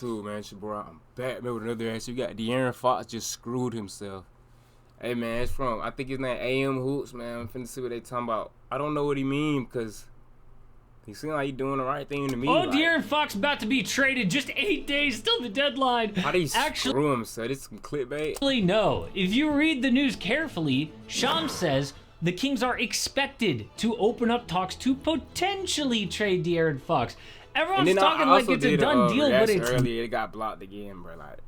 Too, man, it's your boy. I'm back, man, with another ass. You got De'Aaron Fox just screwed himself. Hey, man, it's from, I think his name AM Hoops, man. I'm finna see what they talking about. I don't know what he mean, because he seem like he doing the right thing to me. Oh, like, De'Aaron Fox about to be traded. Just 8 days till the deadline. How do you screw himself? It's some clickbait. Actually, no. If you read the news carefully, Shams says the Kings are expected to open up talks to potentially trade De'Aaron Fox. Everyone's talking like it's a done deal, but it's earlier. It got blocked again, bro. Like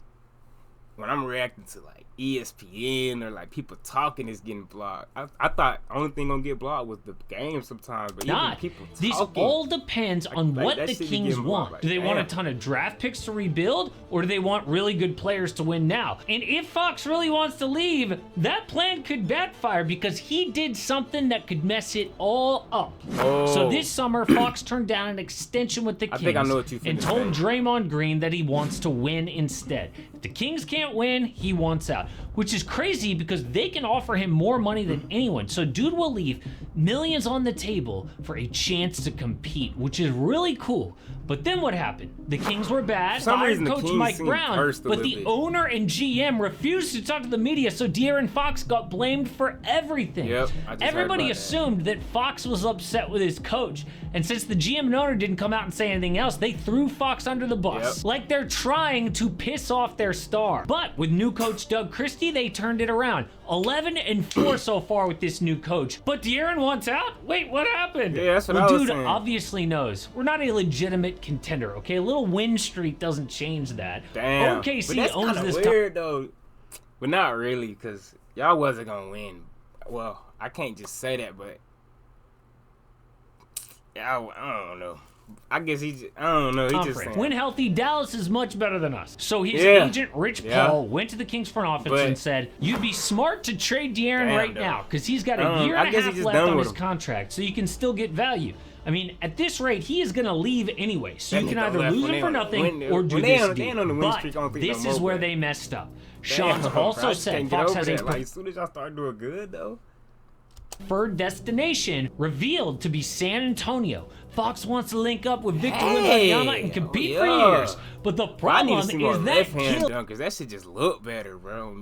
when I'm reacting to like ESPN or like people talking, it's getting blocked. I thought the only thing gonna get blocked was the game sometimes, but not. Even people talking. This all depends on what the Kings want. Like, do they want a ton of draft picks to rebuild, or do they want really good players to win now? And if Fox really wants to leave, that plan could backfire because he did something that could mess it all up. Oh. So this summer, Fox turned down an extension with the Kings and told Draymond Green that he wants to win instead. If the Kings can't win, he wants out. Which is crazy because they can offer him more money than anyone. So dude will leave millions on the table for a chance to compete, which is really cool. But then what happened? The Kings were bad, fired coach Mike Brown, but the owner and GM refused to talk to the media, so De'Aaron Fox got blamed for everything. Yep, everybody assumed that Fox was upset with his coach, and since the GM and owner didn't come out and say anything else, they threw Fox under the bus. Like they're trying to piss off their star. But with new coach Doug Christie, they turned it around. 11-4 so far with this new coach. But De'Aaron wants out? Wait, what happened? Yeah, that's what I was dude saying. Obviously knows. We're not a legitimate contender, okay? A little win streak doesn't change that. Damn. OKC but that's owns this weird, though. But not really, because y'all wasn't going to win. Well, I can't just say that, but I don't know. I guess I don't know. He just saying. When healthy, Dallas is much better than us. So his agent, Rich Paul, went to the Kings front office and said, you'd be smart to trade De'Aaron now because he's got a year and a half left on his contract, so you can still get value. I mean, at this rate, he is going to leave anyway, so you can either lose him for nothing or do this deal. But this is where they messed up. Shams also said Fox has a as soon as y'all start doing good, though. Preferred destination revealed to be San Antonio. Fox wants to link up with Victor Wembanyama and compete for years, but the problem is that left-hand dunkers. That shit just look better, bro.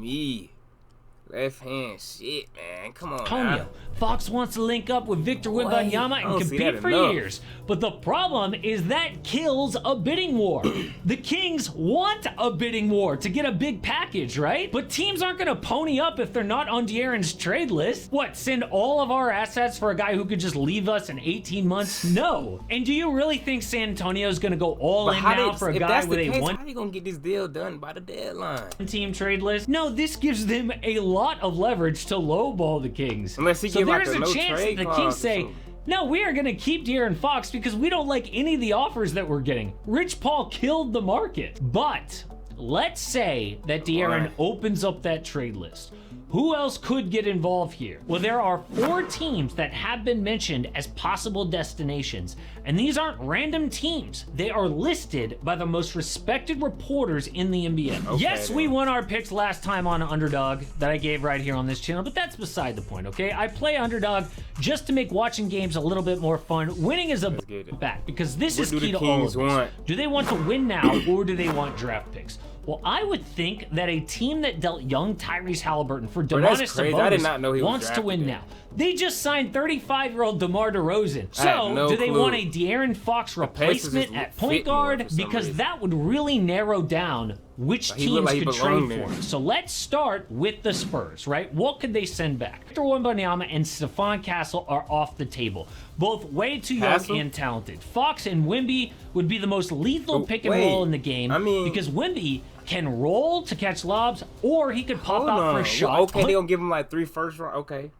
Left hand shit, man. Come on. Antonio. Fox wants to link up with Victor Wembanyama and compete for years. But the problem is that kills a bidding war. The Kings want a bidding war to get a big package, right? But teams aren't going to pony up if they're not on De'Aaron's trade list. What, send all of our assets for a guy who could just leave us in 18 months? No. And do you really think San Antonio's going to go all in now for a guy with a one? How are you going to get this deal done by the deadline? Team trade list? No, this gives them a lot of leverage to lowball the Kings. Unless he so there's a chance that the Kings say, no, we are going to keep De'Aaron Fox because we don't like any of the offers that we're getting. Rich Paul killed the market. But let's say that De'Aaron opens up that trade list. Who else could get involved here? Well, there are 4 teams that have been mentioned as possible destinations, and these aren't random teams. They are listed by the most respected reporters in the NBA. Okay, yes, we won our picks last time on Underdog that I gave right here on this channel, but that's beside the point, okay? I play Underdog just to make watching games a little bit more fun. Winning is a bet because this is key to all of this. Do they want to win now or do they want draft picks? Well, I would think that a team that dealt young Tyrese Halliburton for Domantas Sabonis wants to win now. They just signed 35-year-old DeMar DeRozan. So, do they want a De'Aaron Fox replacement at point guard? Because that would really narrow down which teams could trade for him. So let's start with the Spurs, right? What could they send back? Victor Wembanyama and Stephon Castle are off the table. Both way too young and talented. Fox and Wemby would be the most lethal pick and roll in the game because Wemby can roll to catch lobs, or he could pop out for a shot. Well, okay, they gonna give him like 3 first round. Okay.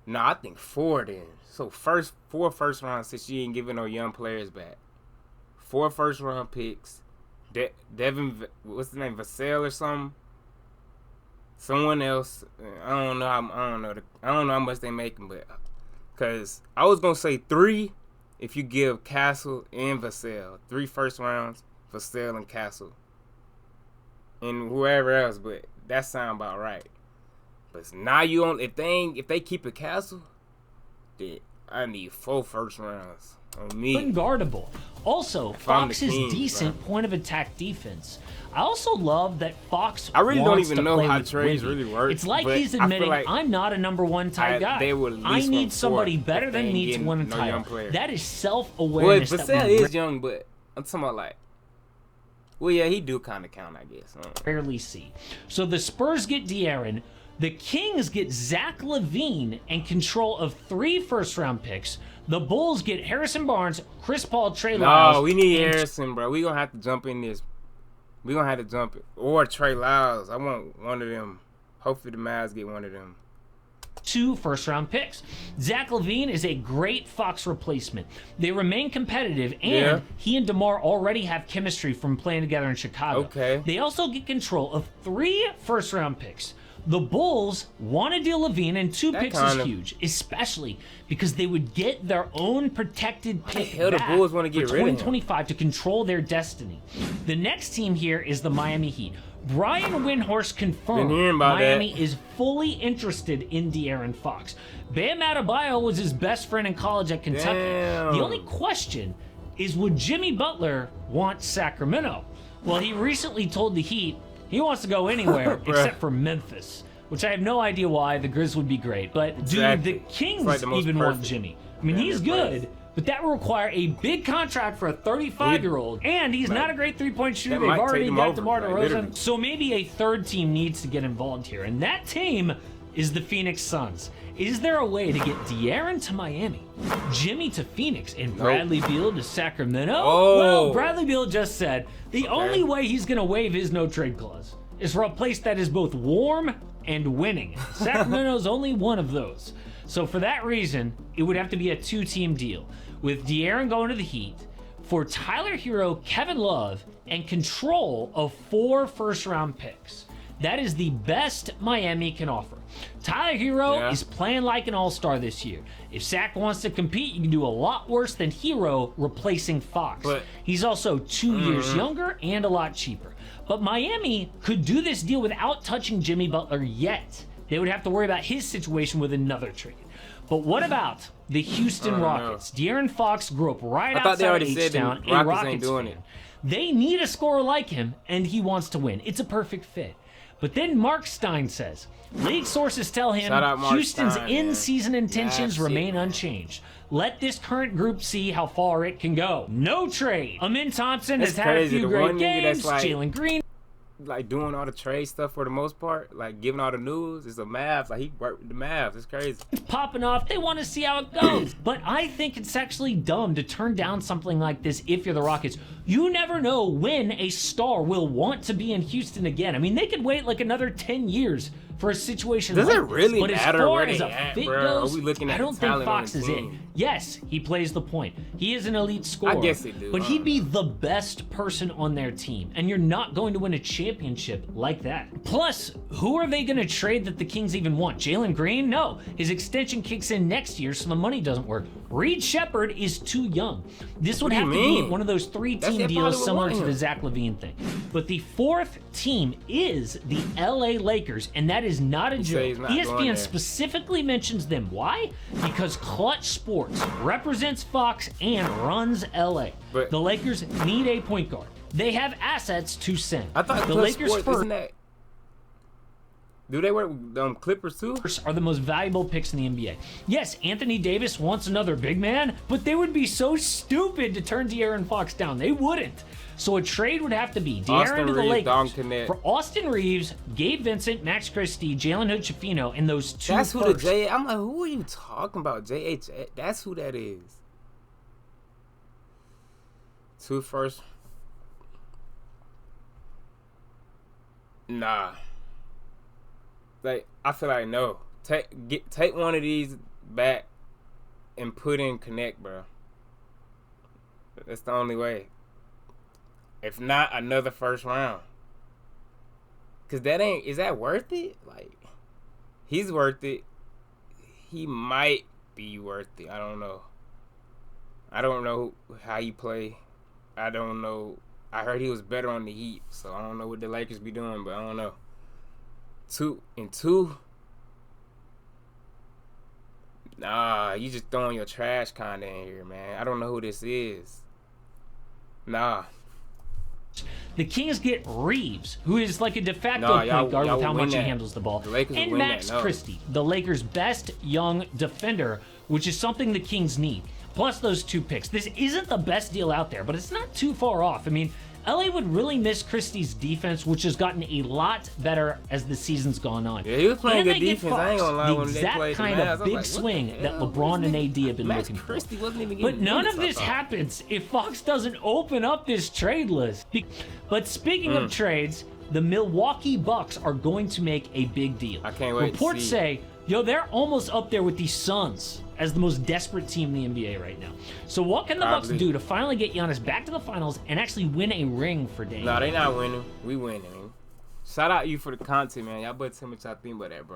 No, I think 4 then. So 4 first rounds since you ain't giving no young players back. 4 first round picks. Devin, what's the name? Vassell or something. Someone else. I don't know how much they making, but because I was gonna say 3 if you give Castle and Vassell 3 first rounds, Vassell and Castle, and whoever else. But that sound about right. But now if they keep a Castle, then I need 4 first rounds. On me. Unguardable. Also, Fox is decent point of attack defense. I also love that Fox. I really don't even know how trades really work. It's like he's admitting, like I'm not a number one type guy. I need somebody better than me to win a title. That is self-awareness. Well, Vassell is young, but I'm talking about like. Well, yeah, he do kind of count, I guess. Rarely see. So the Spurs get De'Aaron. The Kings get Zach LaVine and control of 3 first-round picks. The Bulls get Harrison Barnes, Chris Paul, Trey Lyles. No, we need Harrison, bro. We gonna have to jump in this. We gonna have to jump it. Or Trey Lyles. I want one of them. Hopefully the Mavs get one of them. 2 first-round picks. Zach LaVine is a great Fox replacement. They remain competitive, and he and DeMar already have chemistry from playing together in Chicago. Okay. They also get control of 3 first-round picks. The Bulls want to deal LaVine, and 2 picks is huge, especially because they would get their own protected pick back the Bulls want to get for 2025 to control their destiny. The next team here is the Miami Heat. Brian Windhorst confirmed Miami is fully interested in De'Aaron Fox. Bam Adebayo was his best friend in college at Kentucky. The only question is, would Jimmy Butler want Sacramento? Well, he recently told the Heat he wants to go anywhere except for Memphis, which I have no idea why. The Grizz would be great, but do the Kings even want Jimmy? I mean, he's good, but that will require a big contract for a 35-year-old, and he's not a great three-point shooter. They've already got DeMar DeRozan, so maybe a third team needs to get involved here, and that team is the Phoenix Suns. Is there a way to get De'Aaron to Miami, Jimmy to Phoenix, and Bradley Beal to Sacramento? Well, Bradley Beal just said the only way he's going to waive his no-trade clause is for a place that is both warm and winning. Sacramento's only one of those. So for that reason, it would have to be a 2-team deal, with De'Aaron going to the Heat, for Tyler Hero, Kevin Love, and control of 4 first-round picks. That is the best Miami can offer. Tyler Hero is playing like an all-star this year. If Sac wants to compete, you can do a lot worse than Hero replacing Fox. But he's also 2 years younger and a lot cheaper. But Miami could do this deal without touching Jimmy Butler yet. They would have to worry about his situation with another trade. But what about the Houston Rockets? De'Aaron Fox grew up right outside H-Town, a Rockets fan. They need a scorer like him, and he wants to win. It's a perfect fit. But then Mark Stein says, league sources tell him Houston's in-season intentions remain unchanged. Let this current group see how far it can go. No trade. Amin Thompson has had a few great games. Jalen Green. Like doing all the trade stuff for the most part, like giving all the news. It's the Mavs. Like he worked with the Mavs. It's crazy. It's popping off. They want to see how it goes. But I think it's actually dumb to turn down something like this if you're the Rockets. You never know when a star will want to be in Houston again. I mean, they could wait like another 10 years for a situation like this. Does it really but matter as far where as they a at, fit bro? goes, Are we looking at I don't think Fox is it. Yes, he plays the point. He is an elite scorer. I guess he do. But he'd be the best person on their team, and you're not going to win a championship like that. Plus, who are they going to trade that the Kings even want? Jalen Green? No. His extension kicks in next year, so the money doesn't work. Reed Shepherd is too young. This would have to be one of those 3-team deals similar to the Zach LaVine thing. But the 4th team is the LA Lakers, and that is not a joke. ESPN specifically mentions them. Why? Because Clutch Sports represents Fox and runs LA. But the Lakers need a point guard. They have assets to send. I thought the Lakers first. Do they work with Clippers too? Are the most valuable picks in the NBA. Yes, Anthony Davis wants another big man, but they would be so stupid to turn De'Aaron Fox down. They wouldn't. So a trade would have to be De'Aaron to the Lakers for Austin Reeves, Gabe Vincent, Max Christie, Jalen Hood-Schifino, and those 2 That's first. who the J. I'm like, who are you talking about? JH. That's who that is. 2 first. Nah. Like, I feel like no. Take one of these back and put in Connect, bro. That's the only way. If not, another first round. Cause is that worth it? Like, he's worth it. He might be worth it. I don't know. I don't know how he play. I don't know. I heard he was better on the Heat, so I don't know what the Lakers be doing, but I don't know. 2 and 2. Nah, you just throwing your trash kinda in here, man. I don't know who this is. Nah. The Kings get Reeves, who is like a de facto point guard with how much he handles the ball. And Max Christie, the Lakers' best young defender, which is something the Kings need. Plus those 2 picks. This isn't the best deal out there, but it's not too far off. I mean, LA would really miss Christie's defense, which has gotten a lot better as the season's gone on. Yeah, he was playing good defense. I ain't gonna lie, when they played the kind of big swing that LeBron and AD have been looking for. But none of this happens if Fox doesn't open up this trade list. But speaking of trades, the Milwaukee Bucks are going to make a big deal. I can't wait. Reports say, they're almost up there with the Suns as the most desperate team in the NBA right now. So what can the Bucks do to finally get Giannis back to the finals and actually win a ring for Dame? Nah, they not winning. We winning. Shout out you for the content, man. Y'all better tell me what y'all think about that, bro.